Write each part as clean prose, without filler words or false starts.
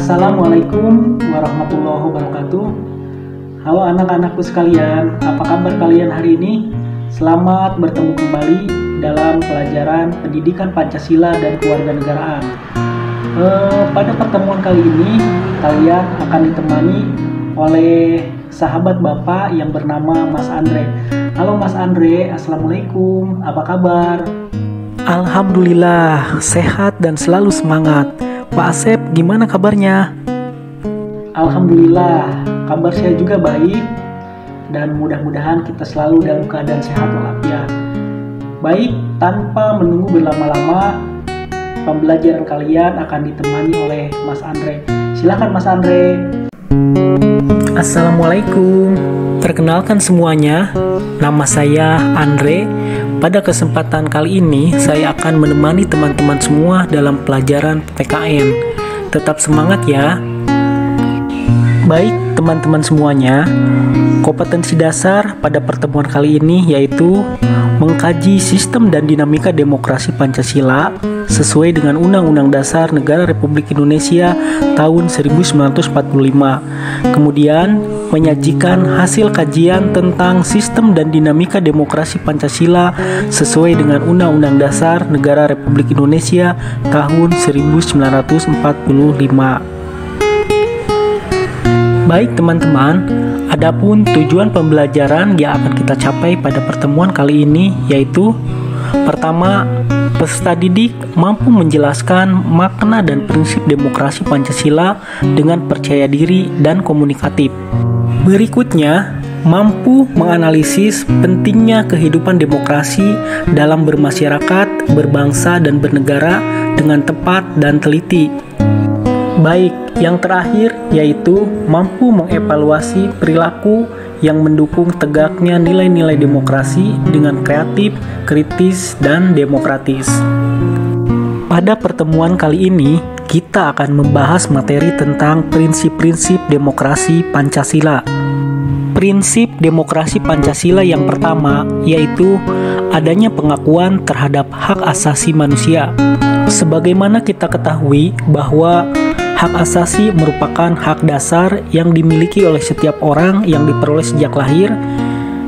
Assalamualaikum warahmatullahi wabarakatuh. Halo anak-anakku sekalian, apa kabar kalian hari ini? Selamat bertemu kembali dalam pelajaran pendidikan Pancasila dan Kewarganegaraan. Pada pertemuan kali ini, kalian akan ditemani oleh sahabat Bapak yang bernama Mas Andre. Halo Mas Andre, Assalamualaikum, apa kabar? Alhamdulillah, sehat dan selalu semangat. Pak Asep, gimana kabarnya? Alhamdulillah, kabar saya juga baik dan mudah-mudahan kita selalu dalam keadaan sehat walafiat. Baik, tanpa menunggu berlama-lama, pembelajaran kalian akan ditemani oleh Mas Andre. Silakan Mas Andre. Assalamualaikum. Perkenalkan semuanya, nama saya Andre. Pada kesempatan kali ini, saya akan menemani teman-teman semua dalam pelajaran PPKN. Tetap semangat ya. Baik, teman-teman semuanya, kompetensi dasar pada pertemuan kali ini yaitu mengkaji sistem dan dinamika demokrasi Pancasila sesuai dengan Undang-Undang Dasar Negara Republik Indonesia tahun 1945. Kemudian, menyajikan hasil kajian tentang sistem dan dinamika demokrasi Pancasila sesuai dengan Undang-Undang Dasar Negara Republik Indonesia tahun 1945. Baik teman-teman, adapun tujuan pembelajaran yang akan kita capai pada pertemuan kali ini yaitu pertama, peserta didik mampu menjelaskan makna dan prinsip demokrasi Pancasila dengan percaya diri dan komunikatif. Berikutnya, mampu menganalisis pentingnya kehidupan demokrasi dalam bermasyarakat, berbangsa, dan bernegara dengan tepat dan teliti. Baik, yang terakhir yaitu mampu mengevaluasi perilaku yang mendukung tegaknya nilai-nilai demokrasi dengan kreatif, kritis, dan demokratis. Pada pertemuan kali ini, kita akan membahas materi tentang prinsip-prinsip demokrasi Pancasila. Prinsip demokrasi Pancasila yang pertama yaitu adanya pengakuan terhadap hak asasi manusia. Sebagaimana kita ketahui bahwa hak asasi merupakan hak dasar yang dimiliki oleh setiap orang yang diperoleh sejak lahir,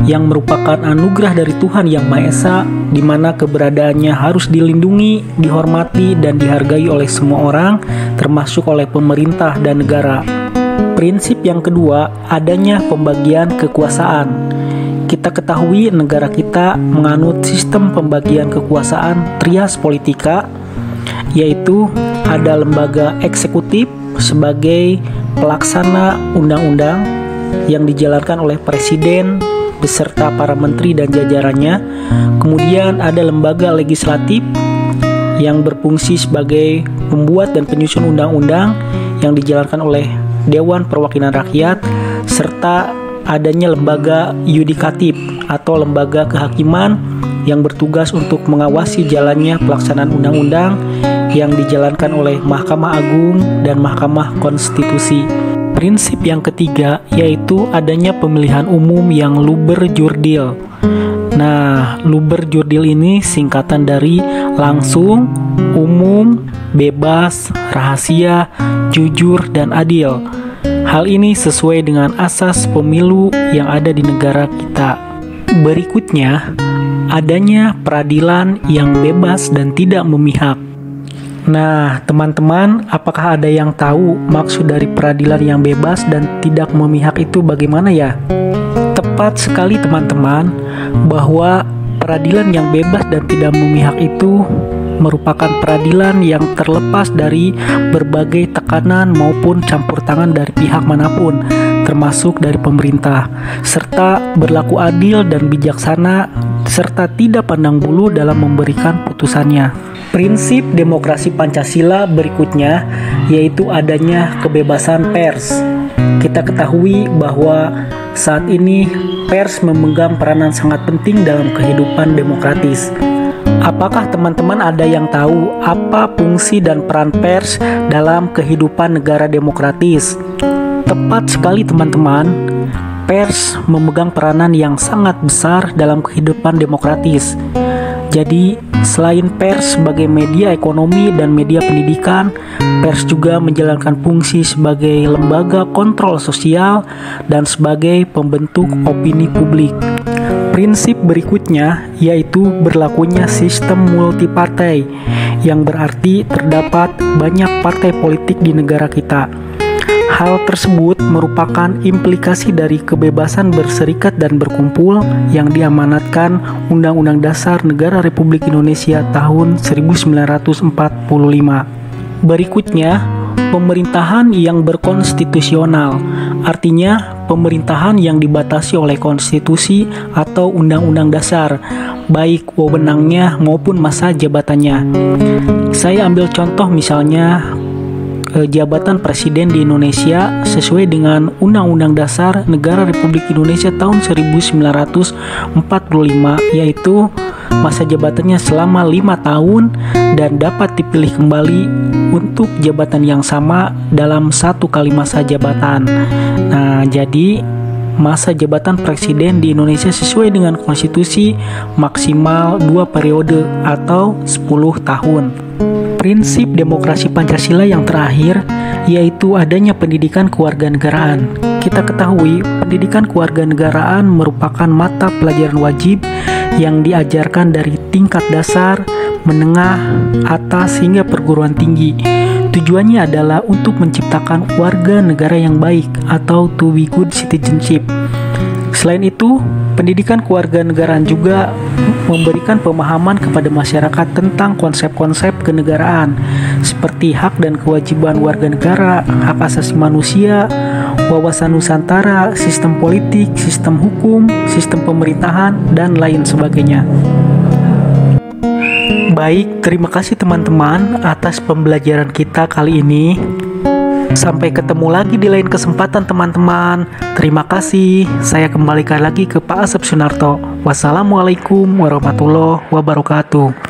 yang merupakan anugerah dari Tuhan Yang Maha Esa, di mana keberadaannya harus dilindungi, dihormati, dan dihargai oleh semua orang, termasuk oleh pemerintah dan negara. Prinsip yang kedua, adanya pembagian kekuasaan. Kita ketahui negara kita menganut sistem pembagian kekuasaan trias politika, yaitu ada lembaga eksekutif sebagai pelaksana undang-undang yang dijalankan oleh presiden beserta para menteri dan jajarannya. Kemudian ada lembaga legislatif yang berfungsi sebagai pembuat dan penyusun undang-undang yang dijalankan oleh Dewan Perwakilan Rakyat, serta adanya lembaga yudikatif atau lembaga kehakiman yang bertugas untuk mengawasi jalannya pelaksanaan undang-undang yang dijalankan oleh Mahkamah Agung dan Mahkamah Konstitusi. Prinsip yang ketiga yaitu adanya pemilihan umum yang luber jurdil. Nah, luber jurdil ini singkatan dari langsung, umum, bebas, rahasia, jujur, dan adil. Hal ini sesuai dengan asas pemilu yang ada di negara kita. Berikutnya, adanya peradilan yang bebas dan tidak memihak. Nah, teman-teman, apakah ada yang tahu maksud dari peradilan yang bebas dan tidak memihak itu bagaimana ya? Tepat sekali teman-teman, bahwa peradilan yang bebas dan tidak memihak itu merupakan peradilan yang terlepas dari berbagai tekanan maupun campur tangan dari pihak manapun, termasuk dari pemerintah, serta berlaku adil dan bijaksana, serta tidak pandang bulu dalam memberikan putusannya. Prinsip demokrasi Pancasila berikutnya yaitu adanya kebebasan pers. Kita ketahui bahwa saat ini pers memegang peranan sangat penting dalam kehidupan demokratis. Apakah teman-teman ada yang tahu apa fungsi dan peran pers dalam kehidupan negara demokratis? Tepat sekali teman-teman, pers memegang peranan yang sangat besar dalam kehidupan demokratis. Jadi, selain pers sebagai media ekonomi dan media pendidikan, Pers juga menjalankan fungsi sebagai lembaga kontrol sosial dan sebagai pembentuk opini publik. Prinsip berikutnya yaitu berlakunya sistem multipartai, yang berarti terdapat banyak partai politik di negara kita. Hal tersebut merupakan implikasi dari kebebasan berserikat dan berkumpul yang diamanatkan Undang-Undang Dasar Negara Republik Indonesia tahun 1945. Berikutnya, pemerintahan yang berkonstitusional, artinya pemerintahan yang dibatasi oleh konstitusi atau undang-undang dasar, baik wewenangnya maupun masa jabatannya. Saya ambil contoh misalnya jabatan presiden di Indonesia sesuai dengan Undang-Undang Dasar Negara Republik Indonesia tahun 1945, yaitu masa jabatannya selama 5 tahun dan dapat dipilih kembali untuk jabatan yang sama dalam 1 kali masa jabatan. Nah, jadi masa jabatan presiden di Indonesia sesuai dengan konstitusi maksimal 2 periode atau 10 tahun. Prinsip demokrasi Pancasila yang terakhir yaitu adanya pendidikan kewarganegaraan. Kita ketahui pendidikan kewarganegaraan merupakan mata pelajaran wajib yang diajarkan dari tingkat dasar, menengah, atas hingga perguruan tinggi. Tujuannya adalah untuk menciptakan warga negara yang baik atau to be good citizenship. Selain itu, pendidikan kewarganegaraan juga memberikan pemahaman kepada masyarakat tentang konsep-konsep kenegaraan seperti hak dan kewajiban warga negara, hak asasi manusia, wawasan Nusantara, sistem politik, sistem hukum, sistem pemerintahan, dan lain sebagainya. Baik, terima kasih teman-teman atas pembelajaran kita kali ini. Sampai ketemu lagi di lain kesempatan teman-teman. Terima kasih. Saya kembalikan lagi ke Pak Asep Sunarto. Wassalamualaikum warahmatullahi wabarakatuh.